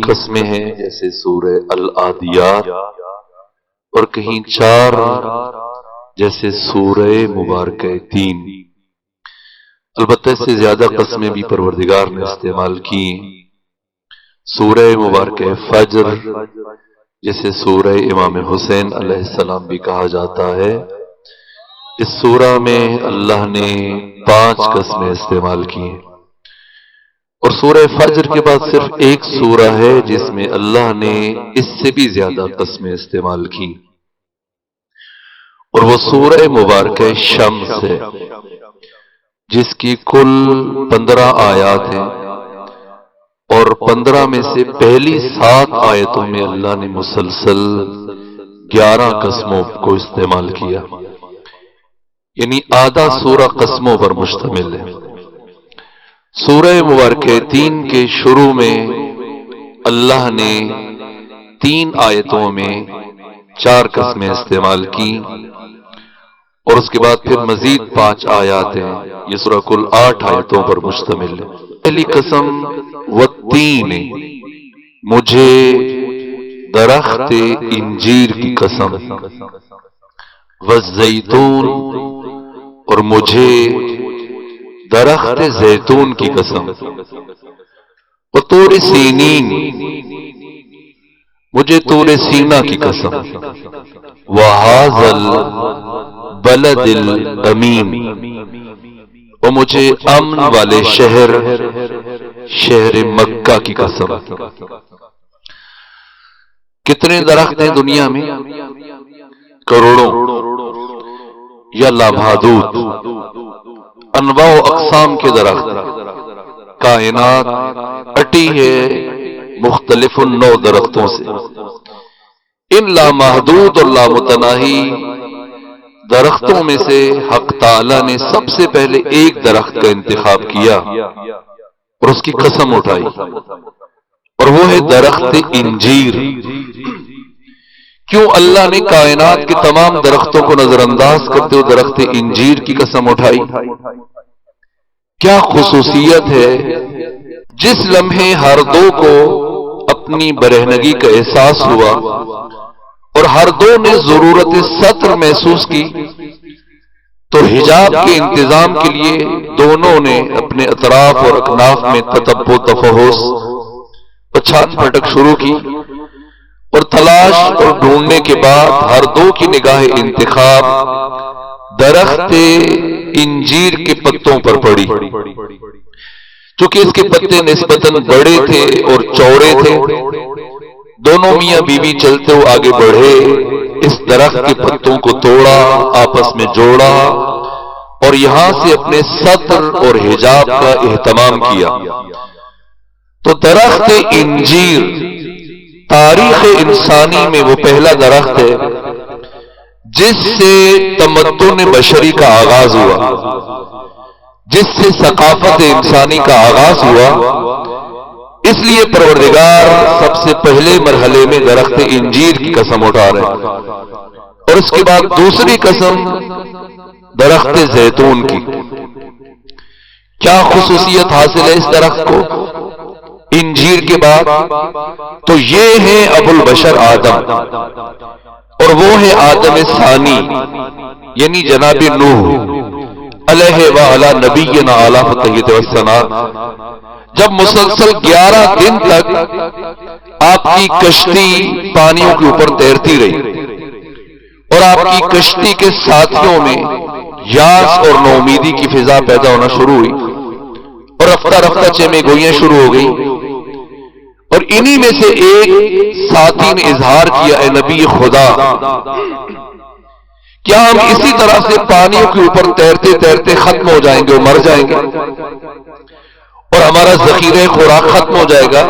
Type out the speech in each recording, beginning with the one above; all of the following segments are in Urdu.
قسمیں ہیں جیسے سورہ العادیات، اور کہیں 4 جیسے سورہ مبارکہ 3۔ البتہ اس سے زیادہ قسمیں بھی پروردگار نے استعمال کی۔ سورہ مبارکہ فجر جسے سورہ امام حسین علیہ السلام بھی کہا جاتا ہے، اس سورہ میں اللہ نے 5 قسمیں استعمال کی ہیں، اور سورہ فجر کے بعد صرف ایک سورہ ہے جس میں اللہ نے اس سے بھی زیادہ قسمیں استعمال کی، اور وہ سورہ مبارکہ شمس ہے جس کی کل 15 آیات ہیں، اور 15 میں سے پہلی 7 آیتوں میں اللہ نے مسلسل 11 قسموں کو استعمال کیا، یعنی آدھا سورہ قسموں پر مشتمل ہے۔ سورہ مبارکہ 3 کے شروع میں اللہ نے 3 آیتوں میں 4 قسمیں استعمال کی، اور اس کے بعد پھر مزید 5 آیات ہیں۔ یہ سورہ کل 8 آیتوں پر مشتمل ہے۔ پہلی قسم والتین، مجھے درخت انجیر کی قسم، والزیتون، اور مجھے درخت زیتون کی قسم، وطور سینین، مجھے طور سینا کی قسم، وہذا البلد الامین، اور مجھے امن والے شہر مکہ کی قسم۔ کتنے درخت ہیں دنیا میں؟ کروڑوں یا لامحدود، انواع و اقسام کے درخت۔ کائنات اٹی ہے مختلف نوع درختوں سے۔ ان لامحدود اور لامتناہی درختوں میں سے حق تعالی نے سب سے پہلے ایک درخت کا انتخاب کیا اور اس کی قسم اٹھائی، اور وہ ہے درخت انجیر۔ کیوں اللہ نے کائنات کے تمام درختوں کو نظر انداز کرتے ہوئے درخت انجیر کی قسم اٹھائی؟ کیا خصوصیت ہے؟ جس لمحے ہر دو کو اپنی برہنگی کا احساس ہوا اور ہر دو نے ضرورت ستر محسوس کی، تو حجاب کے انتظام کے لیے دونوں نے اپنے اطراف اور اکناف میں تتبع و تفحص پچھان پھٹک شروع کی، اور تلاش اور ڈھونڈنے کے بعد ہر دو کی نگاہ انتخاب درخت انجیر کے پتوں پر پڑی۔ چونکہ اس کے پتے نسبتاً بڑے تھے اور چوڑے تھے، دونوں میاں بیوی چلتے ہوئے آگے بڑھے، اس درخت کے پتوں کو توڑا، آپس میں جوڑا، اور یہاں سے اپنے ستر اور حجاب کا اہتمام کیا۔ تو درخت انجیر تاریخ انسانی میں وہ پہلا درخت ہے جس سے تمدن بشری کا آغاز ہوا، جس سے ثقافت انسانی کا آغاز ہوا۔ اس لیے پروردگار سب سے پہلے مرحلے میں درخت انجیر کی قسم اٹھا رہے ہیں، اور اس کے بعد دوسری قسم درخت زیتون کی۔ کیا خصوصیت حاصل ہے اس درخت کو انجیر کے بعد؟ تو یہ ہے ابو البشر آدم، اور وہ ہے آدم ثانی، یعنی جناب نوح علیہ وعلی نبینا علیہ التحیۃ والثناء۔ جب مسلسل 11 دن تک آپ کی کشتی پانیوں کے اوپر تیرتی رہی، اور آپ کی کشتی کے ساتھیوں میں یاس اور نومیدی کی فضا پیدا ہونا شروع ہوئی، اور رفتہ رفتہ چیمے گوئیاں شروع ہو گئی، اور انہی میں سے ایک ساتھی نے اظہار کیا، اے نبی خدا، کیا ہم اسی طرح سے پانیوں کے اوپر تیرتے تیرتے ختم ہو جائیں گے اور مر جائیں گے، اور ہمارا ذخیرہ خوراک ختم ہو جائے گا،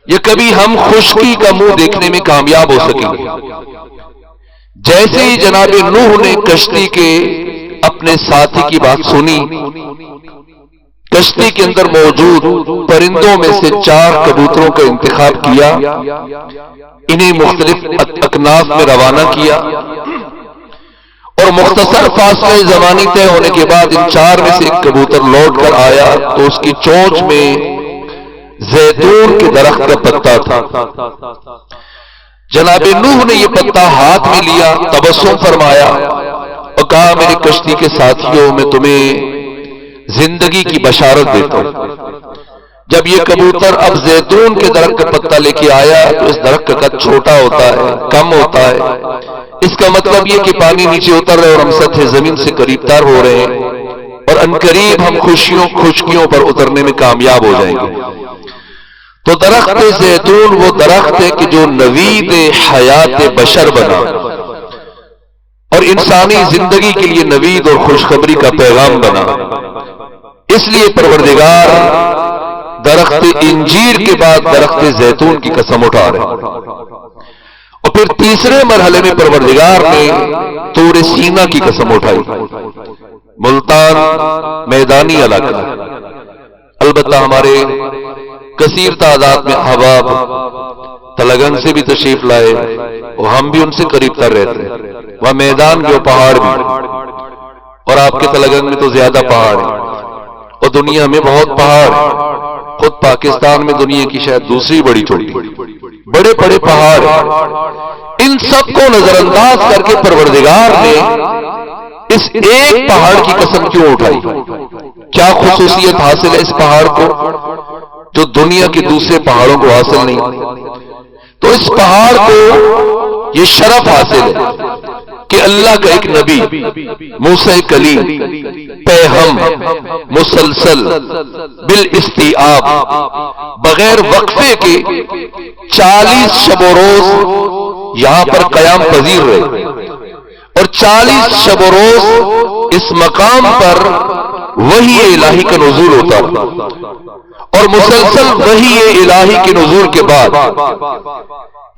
یا کبھی ہم خشکی کا منہ دیکھنے میں کامیاب ہو سکیں گے؟ جیسے ہی جناب نوح نے کشتی کے اپنے ساتھی کی بات سنی، کشتی کے اندر موجود پرندوں میں سے 4 کبوتروں کا انتخاب کیا، انہیں مختلف اکناف میں روانہ کیا، اور مختصر فاصلے زمانی طے ہونے کے بعد ان 4 میں سے ایک کبوتر لوٹ کر آیا تو اس کی چونچ میں زیتون کے درخت کا پتا تھا. جناب نوح نے یہ پتا ہاتھ میں لیا، تبسم فرمایا اور کہا میری کشتی کے ساتھیوں میں تمہیں زندگی کی بشارت دیتا ہوں. جب یہ کبوتر اب زیتون کے درخت کا پتا لے کے آیا تو اس درخت کا قد چھوٹا ہوتا ہے، کم ہوتا ہے. اس کا مطلب یہ کہ پانی نیچے اتر رہے اور ہم سطح زمین سے قریب تر ہو رہے ہیں اور عنقریب ہم خشکیوں پر اترنے میں کامیاب ہو جائیں گے. تو درخت زیتون وہ درخت ہے کہ جو نوید حیات بشر بنا اور انسانی زندگی کے لیے نوید اور خوشخبری کا پیغام بنا. اس لیے پروردگار درخت انجیر کے بعد درخت زیتون کی قسم اٹھا رہے. اور پھر تیسرے مرحلے میں پروردگار نے طور سینا کی قسم اٹھائی. ملتان میدانی علاقہ، البتہ ہمارے کثیر تعداد میں احباب تلگنگ سے بھی تشریف لائے اور ہم بھی ان سے قریب تر رہتے ہیں. وہاں میدان کے پہاڑ بھی، اور آپ کے تلگنگ میں تو زیادہ پہاڑ ہیں اور دنیا میں بہت پہاڑ ہیں. خود پاکستان میں دنیا کی شاید دوسری بڑی چھوٹی بڑے بڑے پہاڑ ہیں. ان سب کو نظر انداز کر کے پروردگار نے اس ایک پہاڑ کی قسم کیوں اٹھائی؟ کیا خصوصیت حاصل ہے اس پہاڑ کو جو دنیا کے دوسرے پہاڑوں کو حاصل نہیں؟ تو اس پہاڑ کو یہ شرف حاصل ہے کہ اللہ کا ایک نبی موسیٰ کلیم پیغام مسلسل بالاستیعاب بغیر وقفے کے 40 شب و روز یہاں پر قیام پذیر رہے اور 40 شب و روز اس مقام پر وحی الہی کا نزول ہوتا اور مسلسل وحی الہی کے نزول کے بعد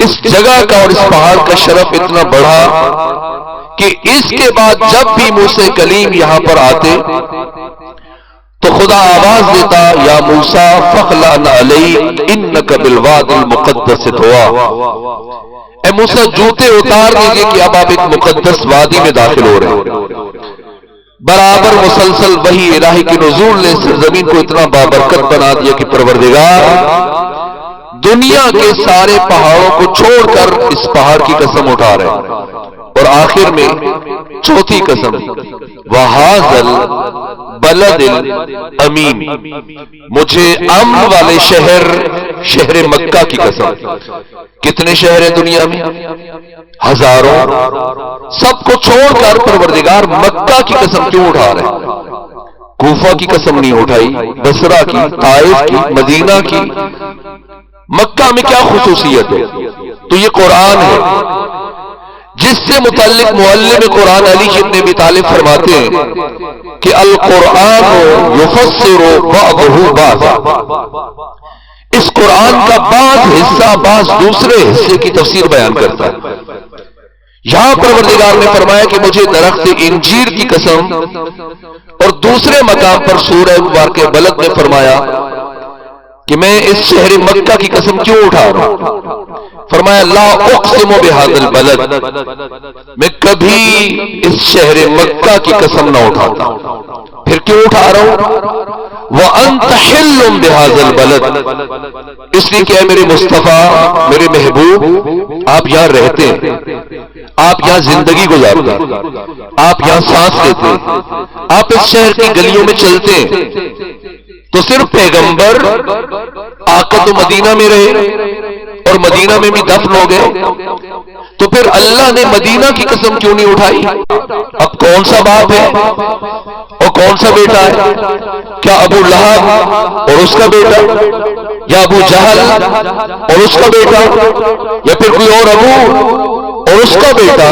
اس جگہ کا اور اس پہاڑ کا شرف اتنا بڑھا کہ اس کے بعد جب بھی موسیٰ کلیم یہاں پر آتے تو خدا آواز دیتا یا موسیٰ فخلعن علیک انک بالواد المقدس طویٰ. اے موسیٰ جوتے اتار دیجئے کہ اب آپ ایک مقدس وادی میں داخل ہو رہے ہیں. برابر مسلسل وحی الہی کے نزول نے سرزمین کو اتنا بابرکت بنا دیا کہ پروردگار دنیا کے سارے پہاڑوں کو چھوڑ کر اس پہاڑ کی قسم اٹھا رہے ہیں. اور آخر میں چوتھی قسم وَهَذَا الْبَلَدِ الْأَمِينِ، مجھے امن والے شہر مکہ کی قسم. کتنے شہر ہیں دنیا میں؟ ہزاروں. سب کو چھوڑ کر پروردگار مکہ کی قسم کیوں اٹھا رہے ہیں؟ کوفہ کی قسم نہیں اٹھائی، بصرہ کی، طائف کی، مدینہ کی. مکہ میں کیا خصوصیت ہے؟ تو یہ قرآن ہے جس سے متعلق معلم قرآن علی ابن ابی طالب فرماتے ہیں کہ القرآن یفسر بعضہ بعضا، اس قرآن کا بعض حصہ بعض دوسرے حصے کی تفسیر بیان کرتا ہے. یہاں پروردگار نے فرمایا کہ مجھے درخت انجیر کی قسم، اور دوسرے مقام پر سورہ مبارکہ بلد میں فرمایا کہ میں اس شہر مکہ کی قسم کیوں اٹھا رہا ہوں. فرمایا لا اقسم بہذا البلد، میں کبھی اس شہر مکہ کی قسم نہ اٹھاتا. پھر کیوں اٹھا رہا ہوں؟ وَأَنْتَ حِلٌّ بِهَذَا الْبَلَدِ، اس لیے کہ اے میرے مصطفیٰ، میرے محبوب، آپ یہاں رہتے ہیں، آپ یہاں زندگی گزارتے ہیں، آپ یہاں سانس لیتے ہیں، آپ اس شہر کی گلیوں میں چلتے ہیں. تو صرف پیغمبر آقا تو مدینہ میں رہے اور مدینہ میں بھی دفن ہو گئے، تو پھر اللہ نے مدینہ کی قسم کیوں نہیں اٹھائی؟ اب کون سا باپ ہے اور کون سا بیٹا ہے؟ کیا ابو لہب اور اس کا بیٹا، یا ابو جہل اور اس کا بیٹا، یا پھر کوئی اور ابو اور اس کا بیٹا؟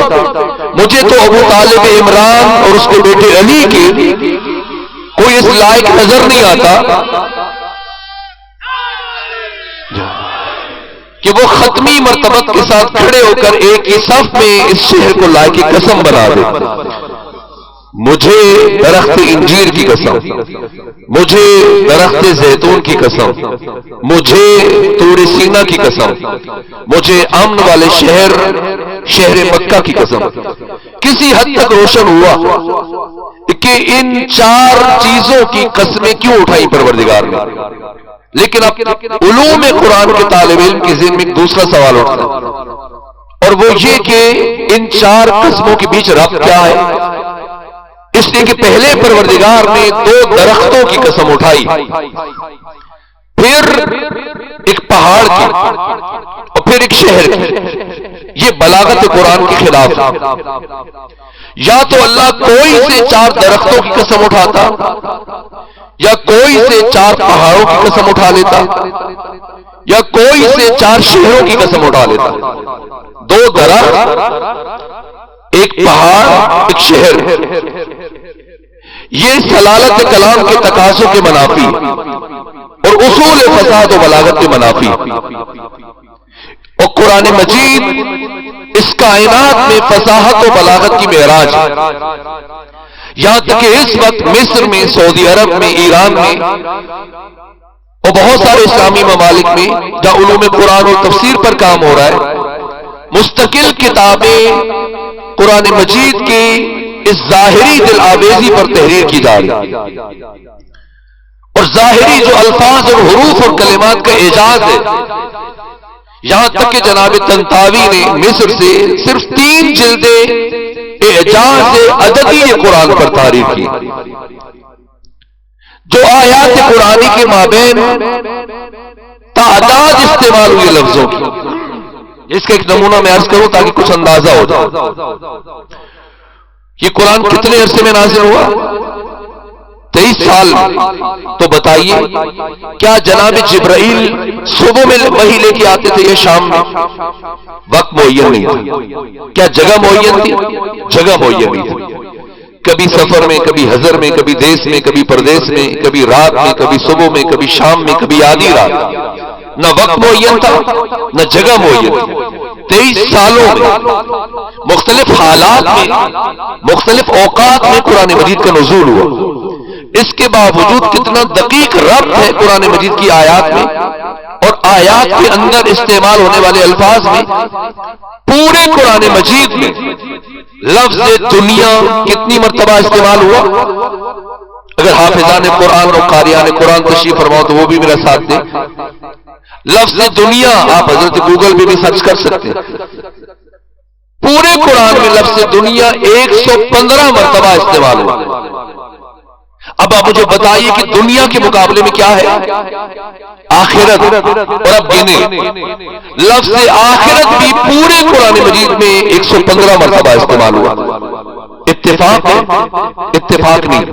مجھے تو ابو طالب عمران اور اس کے بیٹے علی کی کوئی اس لائق نظر نہیں آتا کہ وہ ختمی مرتبت کے ساتھ کھڑے ہو کر ایک ہی صف میں اس شہر کو لائق قسم بنا دے. مجھے درخت انجیر کی قسم، مجھے درخت زیتون کی قسم، مجھے طور سینا کی قسم، مجھے امن والے شہر مکہ کی قسم. کسی حد تک روشن ہوا کہ ان 4 چیزوں کی قسمیں کیوں اٹھائی پروردگار نے. لیکن اب علوم قرآن کے طالب علم کے ذہن میں ایک دوسرا سوال اٹھتا ہے، اور وہ یہ کہ ان چار قسموں کے بیچ ربط کیا ہے؟ اس لیے کہ پہلے پروردگار نے دو درختوں کی قسم اٹھائی، پھر ایک پہاڑ کی اور پھر ایک شہر کی۔ یہ بلاغت قرآن کے خلاف ہے۔ یا تو اللہ کوئی سے چار درختوں کی قسم اٹھاتا، یا کوئی سے چار پہاڑوں کی قسم اٹھا لیتا، یا کوئی سے چار شہروں کی قسم اٹھا لیتا۔ دو درخت، ایک پہاڑ، ایک شہر، یہ سلالت کلام کے تقاضوں کے منافی اور اصول فصاحت و بلاغت کے منافی۔ اور قرآن مجید اس کائنات میں فصاحت و بلاغت کی معراج ہے، یہاں تک کہ اس وقت مصر میں، سعودی عرب میں، ایران میں اور بہت سارے اسلامی ممالک میں جہاں علوم قرآن اور تفسیر پر کام ہو رہا ہے، مستقل کتابیں قرآن مجید کی اس ظاہری دل آویزی پر تحریر کی جا رہی ہے، اور ظاہری جو الفاظ اور حروف اور کلمات کا اعجاز ہے، یہاں تک کہ جناب طنطاوی نے مصر سے صرف 3 جلدیں اعجاز عددی قرآن پر تعریف کی، جو آیات قرآنی کے مابین تعداد استعمال ہوئے لفظوں کی۔ اس کا ایک نمونہ میں عرض کروں تاکہ کچھ اندازہ ہو جائے۔ یہ قرآن کتنے عرصے میں نازل ہوا؟ 23 سال میں۔ تو بتائیے کیا جناب جبرائیل صبح میں وحی لے کے آتے تھے یا شام میں؟ وقت معین نہیں تھا۔ کیا جگہ معین تھی؟ جگہ معین نہیں تھی۔ کبھی سفر میں، کبھی حضر میں، کبھی دیس میں، کبھی پردیس میں، کبھی رات میں، کبھی صبح میں، کبھی شام میں، کبھی آدھی رات۔ نہ وقت معین تھا، نہ جگہ معین تھی۔ 23 سالوں میں مختلف حالات میں، مختلف اوقات میں قرآن مجید کا نزول ہوا۔ اس کے باوجود کتنا دقیق ربط ہے قرآن مجید کی آیات میں اور آیات کے اندر استعمال ہونے والے الفاظ میں۔ پورے قرآن مجید میں لفظ دنیا کتنی مرتبہ استعمال ہوا؟ اگر حافظان قرآن اور قاریان قرآن تشریف فرماؤ تو وہ بھی میرا ساتھ دیں۔ لفظ دنیا آپ حضرت گوگل پہ بھی سرچ کر سکتے ہیں۔ پورے قرآن میں لفظ دنیا 115 مرتبہ استعمال ہوا۔ اب آپ مجھے بتائیے کہ دنیا کے مقابلے میں کیا ہے؟ آخرت۔ اور اب گنے لفظ آخرت بھی پورے قرآن مجید میں 115 مرتبہ استعمال ہوا۔ اتفاق ہے؟ اتفاق نہیں۔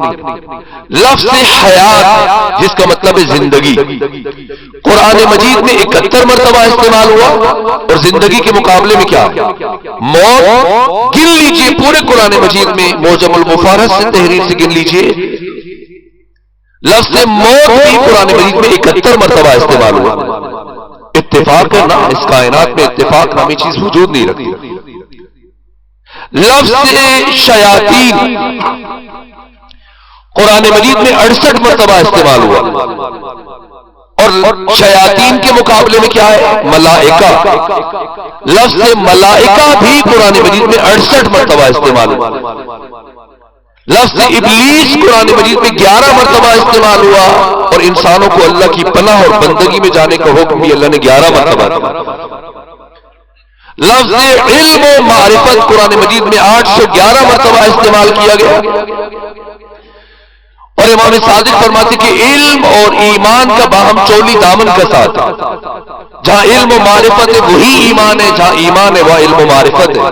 لفظ حیات جس کا مطلب ہے زندگی، قرآن مجید میں 71 مرتبہ استعمال ہوا، اور زندگی کے مقابلے میں کیا ہے؟ موت۔ گن لیجئے پورے قرآن مجید میں، معجم المفارس سے تحریر سے گن لیجئے، لفظ موت بھی قرآن مجید میں 71 مرتبہ استعمال ہوا۔ اتفاق ہے نا؟ اس کائنات میں اتفاق نامی چیز وجود نہیں رکھتی۔ لفظ شیاطین قرآن مجید میں 68 مرتبہ استعمال ہوا، اور شیاطین کے مقابلے میں کیا ہے؟ ملائکہ۔ لفظ ملائکہ بھی قرآن مجید میں 68 مرتبہ استعمال ہوا۔ لفظ ابلیس قرآن مجید میں 11 مرتبہ استعمال ہوا، اور انسانوں کو اللہ کی پناہ اور بندگی میں جانے کا حکم بھی اللہ نے 11 مرتبہ دیا۔ لفظ علم و معرفت قرآن مجید میں 811 مرتبہ استعمال کیا گیا، اور امام صادق فرماتے کہ علم اور ایمان کا باہم چولی دامن کا ساتھ ہے۔ جہاں علم و معرفت ہے وہی ایمان ہے، جہاں ایمان ہے وہاں علم و معرفت ہے۔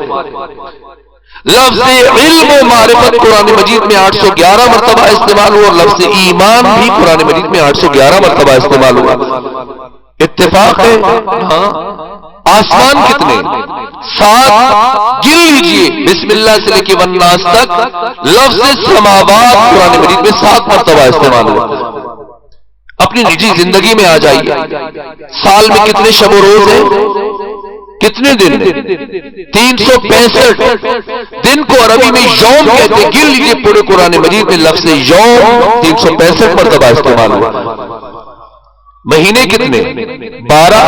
لفظ علم و معرفت قرآن مجید میں 811 مرتبہ استعمال ہوا، اور لفظ ایمان بھی قرآن مجید میں 811 مرتبہ استعمال ہوا۔ اتفاق ہے؟ ہاں۔ آسمان کتنے؟ 7۔ گن لیجئے بسم اللہ سے لے کے والناس تک لفظ سماوات قرآن مجید میں 7 مرتبہ استعمال ہوا۔ اپنی نجی زندگی میں آ جائیے، سال میں کتنے شب و روز ہیں؟ کتنے دن ہیں؟ 365 دن کو عربی میں یوم کہتے ہیں۔ گن لیجئے پورے قرآن مجید میں لفظ یوم 365 مرتبہ استعمال ہوا۔ مہینے کتنے؟ 12۔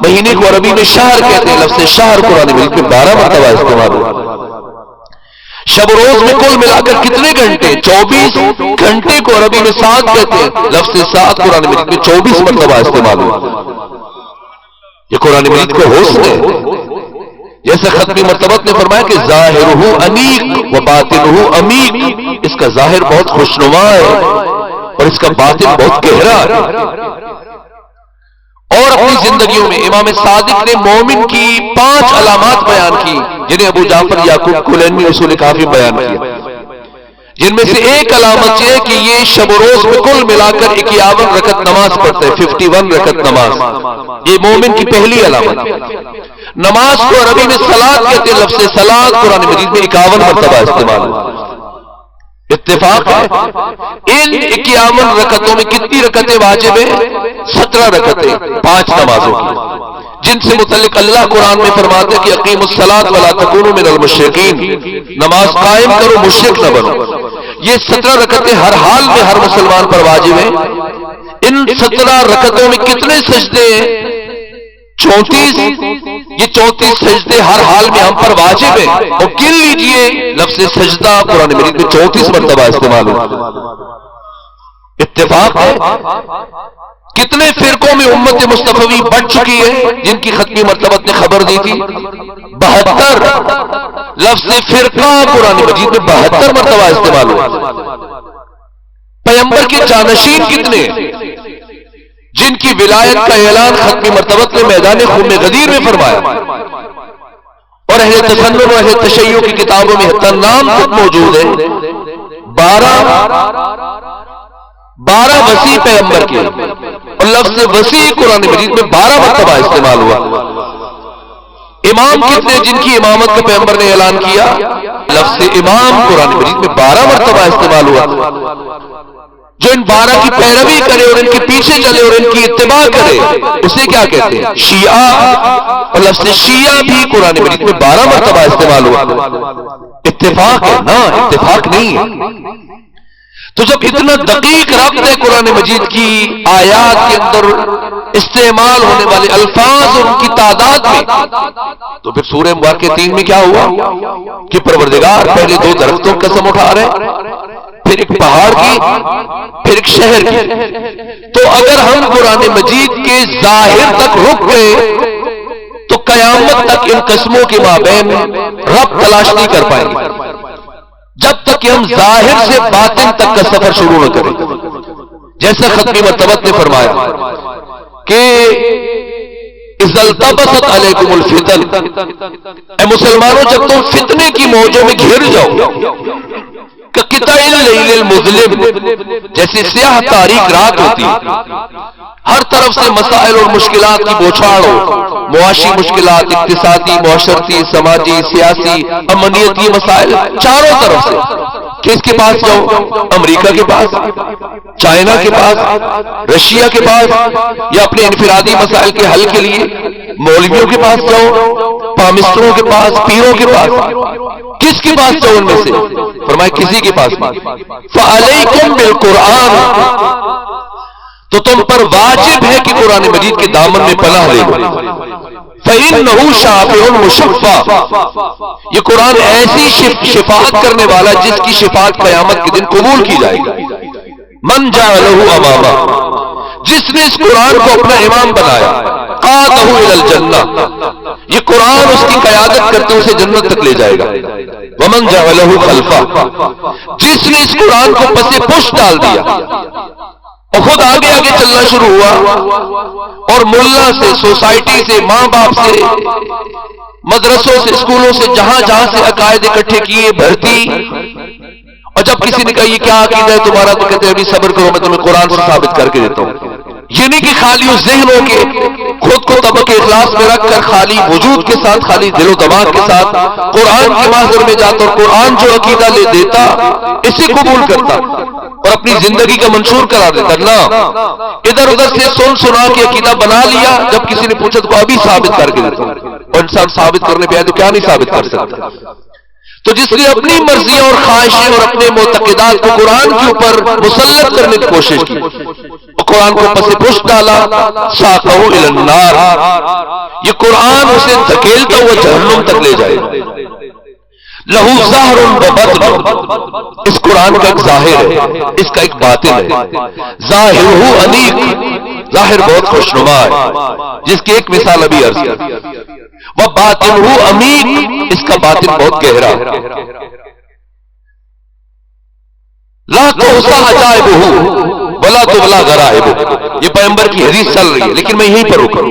مہینے کو عربی میں شہر کہتے ہیں، لفظ شہر قرآن مجید میں 12 مرتبہ استعمال ہوا۔ شب روز میں کل ملا کر کتنے گھنٹے؟ 24 گھنٹے کو عربی میں سات کہتے ہیں. لفظ سات قرآن مجید میں 24 مرتبہ استعمال ہوا. یہ قرآن مجید کو حسن ہے. جیسے ختمی مرتبت نے فرمایا کہ ظاہرہ انیق و باطنہ عمیق، اس کا ظاہر بہت خوشنما ہے اور اس کا باطن بہت گہرا ہے. اور اپنی زندگیوں میں امام صادق نے مومن کی 5 علامات بیان کی جنہیں ابو جعفر یعقوب کلینی اصول کافی بیان کیا، جن میں سے ایک علامت یہ کہ یہ شب و روز میں کل ملا کر 51 رکعت نماز پڑھتے ہیں، 51 رکعت نماز. یہ مومن کی پہلی علامت. نماز کو عربی میں صلاۃ کہتے ہیں. لفظ صلاۃ قرآن مجید میں 51 مرتبہ استعمال ہوا. اتفاق ہے ان 51 رکعتوں میں کتنی رکعتیں واجب ہیں؟ 17 رکعتیں 5 نمازوں کی، جن سے متعلق اللہ قرآن میں فرماتے کہ اقیموا الصلاۃ ولا تکونوا من المشرکین، نماز قائم کرو مشرک نہ بنو. یہ 17 رکعتیں ہر حال میں ہر مسلمان پر واجب ہیں. ان 17 رکعتوں میں کتنے سجدے ہیں؟ 34. یہ 34 سجدے ہر حال میں ہم پر واجب ہیں. اور گن لیجئے لفظ سجدہ قرآن مجید میں 34 مرتبہ استعمال ہوا. اتفاق ہے کتنے فرقوں میں امت مصطفی بڑھ چکی ہے جن کی ختمی مرتبت نے خبر دی تھی؟ 72. لفظ فرقہ قرآن مجید میں 72 مرتبہ استعمال ہوا. پیغمبر کے جانشین کتنے جن کی ولایت کا اعلان ختمی مرتبت نے میدان خون غدیر میں فرمایا، اور اہل تسنن و اہل تشیع کی کتابوں میں حتی نام تک موجود ہے. 12 وسیع پیغمبر کے، اور لفظ وسیع قرآن مجید میں 12 مرتبہ استعمال ہوا. امام کتنے جن کی امامت کا پیغمبر نے اعلان کیا؟ لفظ امام قرآن مجید میں 12 مرتبہ استعمال ہوا. جو ان 12 کی پیروی کرے اور ان کے پیچھے چلے اور ان کی اتباع کرے اسے کیا کہتے ہیں؟ شیعہ. اور لفظ شیعہ بھی قرآن مجید میں 12 مرتبہ استعمال ہوا. اتفاق ہے؟ نا اتفاق نہیں ہے. تو جب اتنا دقیق ربط ہے قرآن مجید کی آیات کے اندر استعمال ہونے والے الفاظ اور ان کی تعداد میں، تو پھر سورہ مبارکہ 3 میں کیا ہوا کہ پروردگار پہلے 2 درختوں کی قسم اٹھا رہے، پھر ایک پہاڑ کی، پھر ایک شہر کی. تو اگر ہم قرآن مجید کے ظاہر تک رک گئے تو قیامت تک ان قسموں کے مابین ربط تلاش نہیں کر پائیں گے جب تک کہ ہم ظاہر سے باطن تک کا سفر شروع نہ کریں. جیسا ختمی مرتبت نے فرمایا کہ اذا التبست علیکم الفتن، اے مسلمانوں جب تم فتنے کی موجوں میں گھر جاؤ، قطع اللیل المظلم، جیسے سیاہ تاریک رات ہوتی ہے، ہر طرف سے مسائل اور مشکلات کی بوچھاڑ ہو، معاشی مشکلات، اقتصادی، معاشرتی، سماجی، سیاسی، امنیتی مسائل چاروں طرف سے. کس کے پاس جاؤ؟ امریکہ کے پاس، چائنا کے پاس، رشیا کے پاس، یا اپنے انفرادی مسائل کے حل کے لیے مولویوں کے پاس جاؤ، پامسٹروں کے پاس، پیروں کے پاس. کس کے پاس جاؤ ان میں سے؟ فرمایا کسی کے پاس نہیں. فعلیکم بالقرآن، تو تم پر واجب ہے کہ قرآن مجید کے دامن میں پناہ لے لو. فَإِنَّهُ شَافِعٌ مُشَفَّعٌ، یہ قرآن ایسی شفاعت کرنے والا جس کی شفاعت قیامت کے دن قبول کی جائے گی. من جعلہ اماما، جس نے اس قرآن کو اپنا امام بنایا، قادہ الی الجنہ، یہ قرآن اس کی قیادت کرتے اسے جنت تک لے جائے گا. ومن جعلہ خلفہ، جس نے اس قرآن کو پس پشت ڈال دیا اور خود آگے آگے چلنا شروع ہوا اور ملا سے، سوسائٹی سے، ماں باپ سے، مدرسوں سے، اسکولوں سے، جہاں جہاں سے عقائد اکٹھے کیے، بھرتی. اور جب کسی نے کہا یہ کیا عقیدہ ہے تمہارا، تو کہتے ہیں ابھی صبر کرو میں تمہیں قرآن سے ثابت کر کے دیتا ہوں. یہ نہیں کہ خالی اس ذہن ہو کے خود کو طبق اخلاص میں رکھ کر خالی وجود کے ساتھ، خالی دل و دماغ کے ساتھ قرآن کے محضر میں جاتا اور قرآن جو عقیدہ لے دیتا اسے قبول کرتا اور اپنی زندگی کا منشور کرا دیتا. نہ، ادھر ادھر سے سن سنا کے عقیدہ بنا لیا. جب کسی نے پوچھا تو ابھی ثابت کر کے دیتا ہوں، اور انسان ثابت کرنے پہ آئے تو کیا نہیں ثابت کر سکتا. تو جس نے اپنی مرضیاں اور خواہشیں اور اپنے معتقدات کو قرآن کے اوپر مسلط کرنے کی کوشش کی اور قرآن کو پس پشت ڈالا، ساقہ الی النار، یہ قرآن اسے دھکیلتا ہوا جہنم تک لے جائے. لہو ظاہر و بطن، اس قرآن کا ایک ظاہر ہے، اس کا ایک باطن ہے. ظاہرہ انیق، ظاہر بہت خوشنما ہے جس کی ایک مثال ابھی عرض کی. وہ باطنہ عمیق، اس کا باطن بہت گہرا ہے. لا تحصى عجائبہ ولا تبلى غرائبہ، یہ پیغمبر کی حدیث چل رہی ہے، لیکن میں یہیں پر رکوں.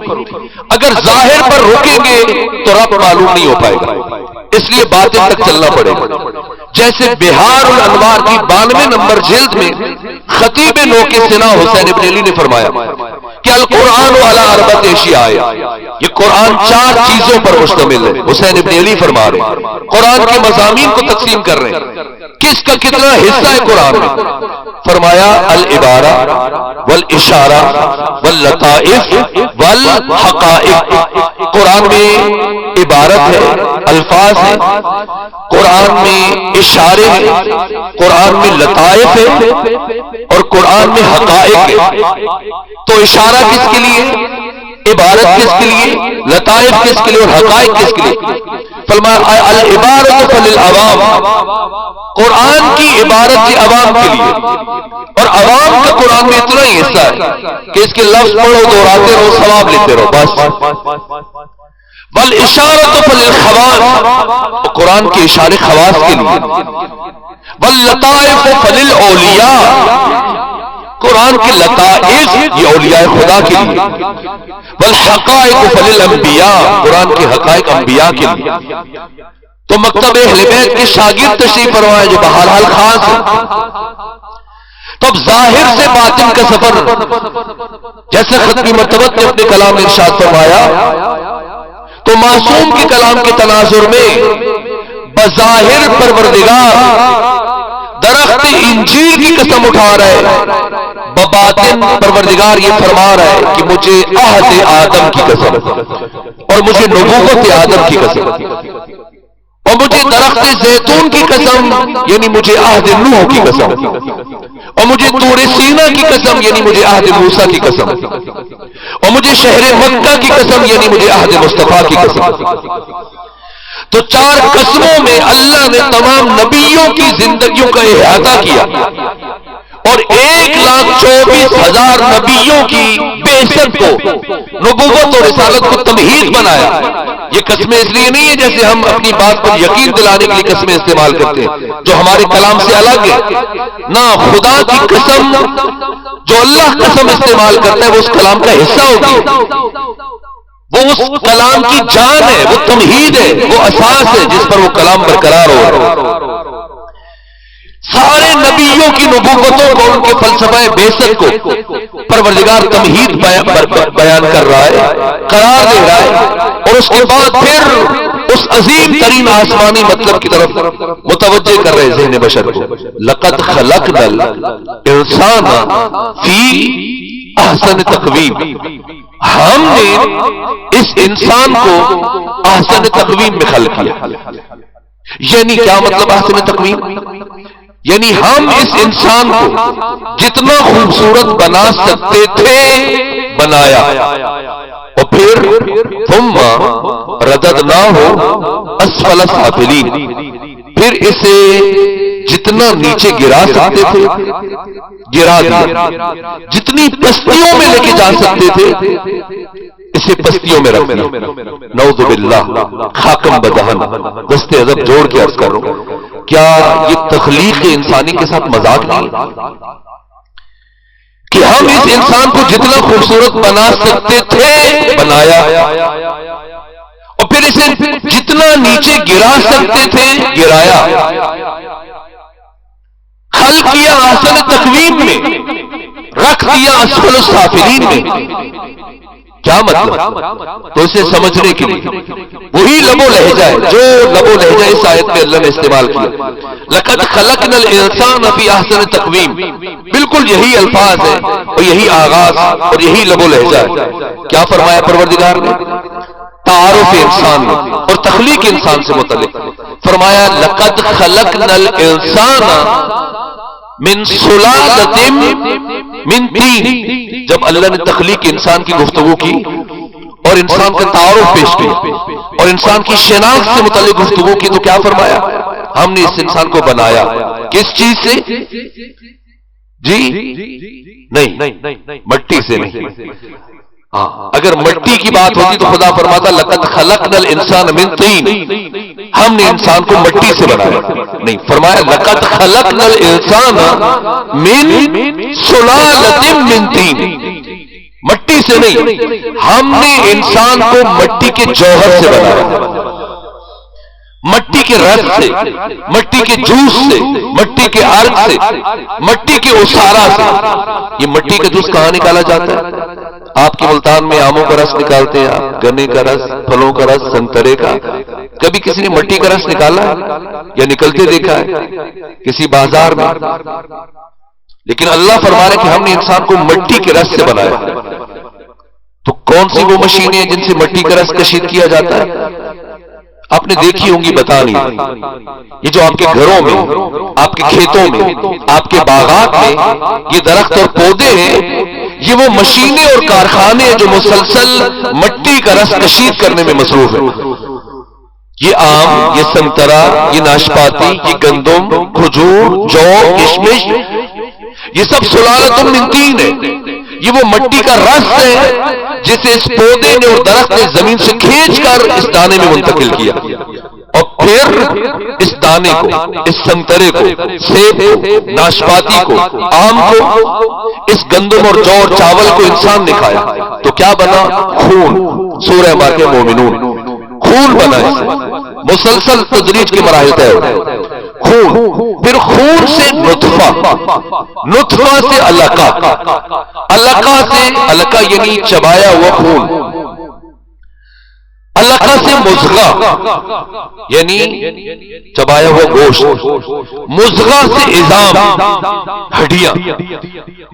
اگر ظاہر پر رکیں گے تو رب معلوم نہیں ہو پائے گا، اس لیے باطن تک چلنا پڑے گا. جیسے بہار الانوار کی 92 نمبر جلد میں خطیب نوک سنا حسین ابن علی نے فرمایا کہ القرآن علی اربعۃ اشیاء، یہ قرآن 4 چیزوں پر مشتمل ہے. حسین ابن علی فرما رہے ہیں، قرآن کے مضامین کو تقسیم کر رہے ہیں، کس کا کتنا حصہ ہے قرآن میں. فرمایا العبارہ والاشارہ واللطائف والحقائق، قرآن میں عبارت ہے، الفاظ ہیں، قرآن میں اشارے ہیں، قرآن میں لطائف ہے، اور قرآن میں حقائق ہے. تو اشارہ کس کے لیے، عبارت کس کے لیے، لطائف کس کے لیے، اور حقائق کس کے لیے. فرمایا العبارت فللعوام، قرآن کی عبارت عوام کے لیے، اور عوام کا قرآن میں اتنا ہی حصہ ہے کہ اس کے لفظ پڑھو، دہراتے رہو، ثواب لیتے رہو بس. بل اشارت فللخواص، قرآن کے اشارے خواص کے لیے. واللطائف فللاولیاء، قرآن کے لطائف یہ اولیاء خدا کے لیے. والحقائق فللانبیاء، قرآن کے حقائق انبیاء کے لیے. تو مکتب اہل بیت کے شاگرد تشریف فرمائے جو بہرحال خاص ہے. تب ظاہر سے باطن کا سفر، جیسے ختمی مرتبہ نے اپنے کلام میں ارشاد فرمایا، تو معصوم کے کلام کے تناظر میں بظاہر پروردگار درخت انجیر کی قسم اٹھا رہا ہے، بباطن پروردگار یہ فرما رہا ہے کہ مجھے عہد آدم کی قسم، اور مجھے نبوت آدم کی قسم، اور مجھے درخت زیتون کی قسم یعنی مجھے عہد نوح کی قسم، اور مجھے طور سینا کی قسم یعنی مجھے عہد موسیٰ کی قسم، اور مجھے شہر مکہ کی قسم یعنی مجھے عہد مصطفیٰ کی قسم. تو 4 قسموں میں اللہ نے تمام نبیوں کی زندگیوں کا احاطہ کیا، اور 1,24,000 نبیوں کی بعثت کو، نبوت اور رسالت کو تمہید بنایا. یہ قسمیں اس لیے نہیں ہے جیسے ہم اپنی بات پر یقین دلانے کے لیے قسمیں استعمال کرتے ہیں جو ہمارے کلام سے الگ ہے. نہ، خدا کی قسم جو اللہ قسم استعمال کرتا ہے وہ اس کلام کا حصہ ہوگی، وہ اس کلام کی جان ہے، وہ تمہید ہے، وہ اساس ہے جس پر وہ کلام برقرار ہو. سارے نبیوں کی نبوتوں کو، ان کے فلسفہ بعثت کو پروردگار تمہید بیان کر رہا ہے، قرار دے رہا ہے، اور اس کے بعد پھر اس عظیم ترین آسمانی مطلب کی طرف متوجہ کر رہے ذہن بشر کو. لقد خلقنا الانسان فی احسن تقویم، ہم نے اس انسان کو احسن تقویم میں خلق کیا. یعنی کیا مطلب احسن تقویم؟ یعنی ہم اس انسان کو جتنا خوبصورت بنا سکتے تھے بنایا، اور پھر ثم رددناہ اسفل سافلین، پھر اسے جتنا نیچے گرا سکتے تھے گرا دیا، جتنی پستیوں میں لے کے جا سکتے تھے اسے پستیوں میں رکھ دیا. نعوذ باللہ، خاکم بدہن، دست ادب جوڑ کے عرض کر رہا ہوں، کیا یہ تخلیق انسانی کے ساتھ مذاق نہیں کہ ہم اس انسان کو جتنا خوبصورت بنا سکتے تھے بنایا، اور پھر اسے جتنا نیچے گرا سکتے تھے گرایا، خلق کیا احسن تقویم میں، رکھ دیا اسفل السافلین میں. کیا مطلب؟ تو اسے سمجھنے کے لیے وہی لب و لہجہ ہے جو لب و لہجہ اس آیت میں اللہ نے استعمال کیا. لقد خلقنا الانسان فی احسن تقویم، بالکل یہی الفاظ ہے اور یہی آغاز اور یہی لب و لہجہ ہے. کیا فرمایا پروردگار نے تعارف انسان میں اور تخلیق انسان سے متعلق؟ فرمایا لقد خلقنا الانسان من سلالۃ من طین. جب اللہ نے تخلیق انسان کی گفتگو کی اور انسان کا تعارف پیش کیا اور انسان کی شناخت سے متعلق گفتگو کی تو کیا فرمایا؟ ہم نے اس انسان کو بنایا کس چیز سے؟ جی نہیں، مٹی سے نہیں. اگر مٹی کی بات ہوتی تو خدا فرماتا لقد خلقنا الانسان من طین، ہم نے انسان کو مٹی سے بنایا. نہیں، فرمایا لقد خلقنا الانسان من سلالۃ من طین، مٹی سے نہیں، ہم نے انسان کو مٹی کے جوہر سے بنایا، مٹی کے رس سے، مٹی کے جوس سے، مٹی کے عرق سے، مٹی کے اسارا سے. یہ مٹی کا جوس کہاں نکالا جاتا ہے؟ آپ کے ملتان میں آموں کا رس نکالتے ہیں آپ، گنے کا رس، پھلوں کا رس، سنترے کا. کبھی کسی نے مٹی کا رس نکالا ہے یا نکلتے دیکھا ہے کسی بازار میں؟ لیکن اللہ فرما رہا ہے کہ ہم نے انسان کو مٹی کے رس سے بنایا. تو کون سی وہ مشینیں ہیں جن سے مٹی کا رس کشید کیا جاتا ہے؟ آپ نے دیکھی ہوں گی، بتا نہیں. یہ جو آپ کے گھروں میں، آپ کے کھیتوں میں، آپ کے باغات میں یہ درخت اور پودے ہیں، یہ وہ مشینیں اور کارخانے ہیں جو مسلسل مٹی کا رس کشید کرنے میں مصروف ہیں. یہ آم، یہ سنترا، یہ ناشپاتی، یہ گندم، کھجور، جو، کشمش، یہ سب سلالۃ من طین ہے. یہ وہ مٹی کا رس ہے جسے اس پودے نے اور درخت نے زمین سے کھینچ کر اس دانے میں منتقل کیا، اور پھر اس دانے کو، اس سنترے کو، سیب کو، ناشپاتی کو، آم کو، اس گندم اور جو اور چاول کو انسان نے کھایا تو کیا بنا؟ خون. سورہ مارکہ مومنون، خون بنا. مسلسل تدریج کے مراحل طے ہوتے. خون، پھر خون سے نطفہ، نطفہ سے علقہ، علقہ سے، علقہ یعنی چبایا ہوا خون، علقہ سے مضغہ یعنی چبایا ہوا گوشت، مضغہ سے عظام، ہڈیاں.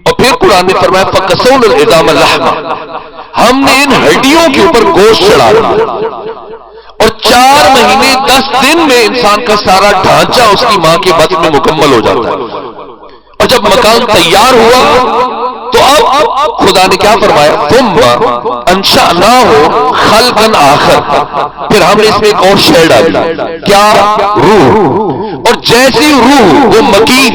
اور پھر قرآن نے فرمایا فَقَسَوْنَا الْعِظَامَ لَحْمًا، ہم نے ان ہڈیوں کے اوپر گوشت چڑھا دیا. اور 4 مہینے 10 دن میں انسان کا سارا ڈھانچہ اس کی ماں کے بطن میں مکمل ہو جاتا ہے. اور جب مکان تیار ہوا تو اب خدا نے کیا فرمایا؟ ثم انشأناہ خلقا آخر، پھر ہم نے اس میں ایک اور شے ڈالی. کیا؟ روح. اور جیسی روح وہ مکین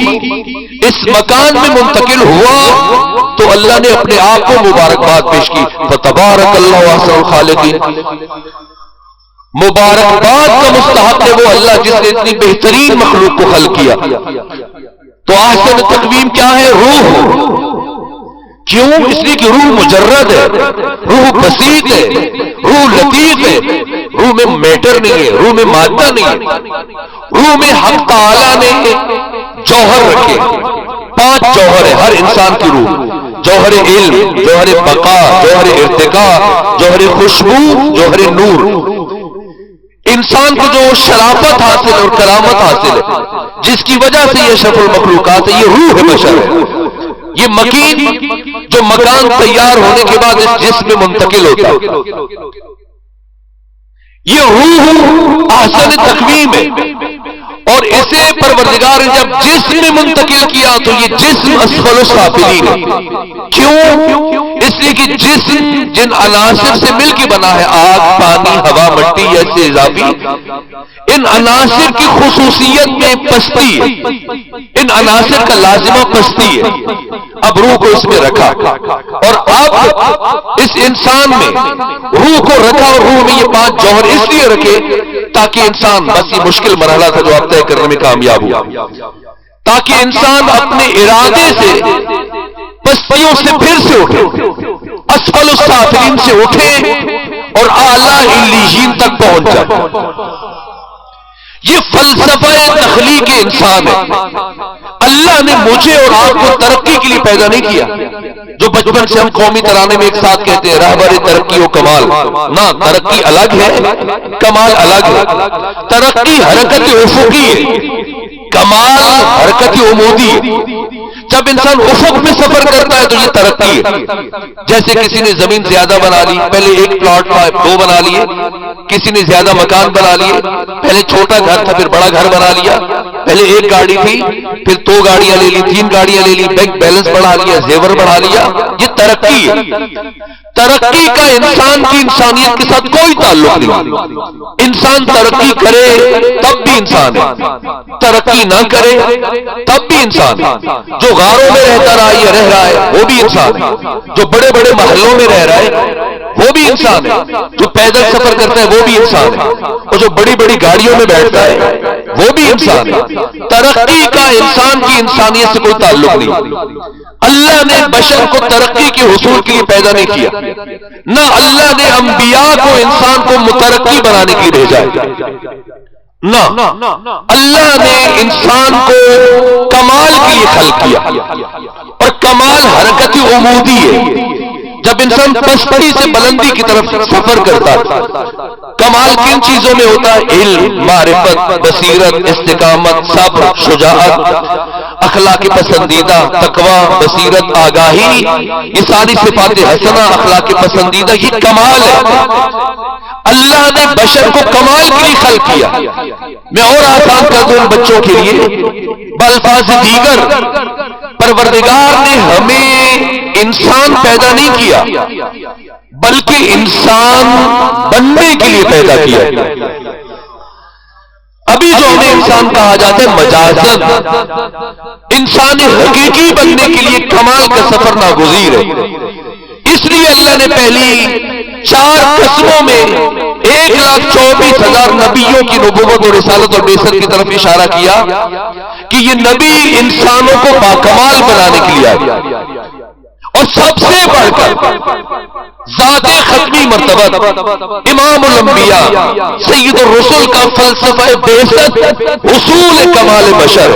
اس مکان میں منتقل ہوا تو اللہ نے اپنے آپ کو مبارکباد پیش کی. فتبارک اللہ احسن الخالقین، مبارکباد کا مستحق ہے وہ اللہ جس نے اتنی بہترین مخلوق کو خلق کیا. تو احسن تقویم کیا ہے؟ روح. کیوں؟ اس لیے کہ روح مجرد ہے، روح بسیط ہے، روح لطیف ہے. روح میں میٹر نہیں ہے، روح میں مادہ نہیں ہے. روح میں حق تعالی نے جوہر رکھے. 5 جوہر ہے ہر انسان کی روح: جوہر علم، جوہر بقا، جوہر ارتقاء، جوہر خوشبو، جوہر نور. انسان کو جو شرافت حاصل اور کرامت حاصل ہے، جس کی وجہ سے یہ اشرف المخلوقات ہے، یہ روح بشر ہے. یہ مکین جو مکان تیار ہونے کے بعد اس جسم میں منتقل ہوتا ہے، یہ روح احسن تقویم ہے. اور اسے پروردگار نے جب جسم میں منتقل کیا تو یہ جسم اسفل السافلین ہے. کیوں؟ اس لیے کہ جسم جن عناصر سے مل کے بنا ہے، آگ، پانی، ہوا، مٹی، ایسے اضافی، ان عناصر کی خصوصیت میں پستی ہے، ان عناصر کا لازمہ پستی ہے. اب روح کو اس میں رکھا، اور اب اس انسان میں روح کو رکھا، اور روح میں یہ 5 جوہر اس لیے رکھے تاکہ انسان، بس یہ مشکل مرحلہ تھا جو آپ طے کرنے میں کامیاب ہوا، تاکہ انسان اپنے ارادے سے پستیوں سے پھر سے اٹھے، اسفل السافلین سے اٹھے اور اعلیٰ علیین تک پہنچ جائے. یہ فلسفہ تخلیق انسان ہے. اللہ نے مجھے اور آپ کو ترقی کے لیے پیدا نہیں کیا. جو بچپن سے ہم قومی ترانے میں ایک ساتھ کہتے ہیں رہبر ترقی و کمال، نہ، ترقی الگ ہے، کمال الگ ہے. ترقی حرکت افقی ہے، کمال حرکت عمودی ہے. جب انسان افق میں سفر کرتا ہے تو یہ ترقی ہے. جیسے کسی نے زمین زیادہ بنا لی، پہلے 1 پلاٹ تھا 2 بنا لیے. کسی نے زیادہ مکان بنا لیے، پہلے چھوٹا گھر تھا پھر بڑا گھر بنا لیا. پہلے ایک گاڑی تھی، پھر 2 گاڑیاں لے لی، 3 گاڑیاں لے لی، بینک بیلنس بڑھا لیا، زیور بڑھا لیا، یہ ترقی ہے۔ ترقی کا انسان کی انسانیت کے ساتھ کوئی تعلق نہیں۔ انسان ترقی کرے تب بھی انسان ہے، ترقی نہ کرے تب بھی انسان ہے۔ جو غاروں میں رہتا رہا یا رہ رہا ہے وہ بھی انسان ہے، جو بڑے بڑے محلوں میں رہ رہا ہے وہ بھی انسان ہے، جو پیدل سفر کرتا ہے وہ بھی انسان ہے، اور جو بڑی بڑی گاڑیوں میں بیٹھتا ہے وہ بھی انسان ہے۔ ترقی کا انسان کی انسانیت سے کوئی تعلق نہیں۔ اللہ نے بشر کو ترقی کے حصول کے لیے پیدا نہیں کیا، نہ اللہ نے انبیاء کو انسان کو مترقی بنانے کے لیے بھیجا ہے، نہ اللہ نے انسان کو کمال کے لیے خلق کیا، اور کمال حرکت عمودی ہے۔ جب انسان پستی سے بلندی کی طرف سفر کرتا ہے، کمال کن چیزوں میں ہوتا ہے؟ علم، معرفت، بصیرت، استقامت، صبر، شجاعت، اخلاق پسندیدہ، تقوی، بصیرت، آگاہی، یہ ساری صفات حسنہ اخلاق پسندیدہ، یہ کمال ہے۔ اللہ نے بشر کو کمال کے لیے خلق کیا۔ میں اور آسان کر دوں ان بچوں کے لیے بالفاظ دیگر، پروردگار نے ہمیں انسان پیدا نہیں کیا بلکہ انسان بننے کے لیے پیدا کیا۔ ابھی جو ہمیں انسان کہا جاتا ہے مجازن، انسان حقیقی بننے کے لیے کمال کا سفر ناگزیر ہے۔ اس لیے اللہ نے پہلی 4 قسموں میں 1,24,000 نبیوں کی نبوت اور رسالت اور بعثت کی طرف اشارہ کیا کہ یہ نبی انسانوں کو باکمال بنانے کے لیے آئے، اور سب سے بڑھ کر ذات ختمی مرتبہ امام الانبیاء سید الرسل کا فلسفہ بعثت حصول کمال بشر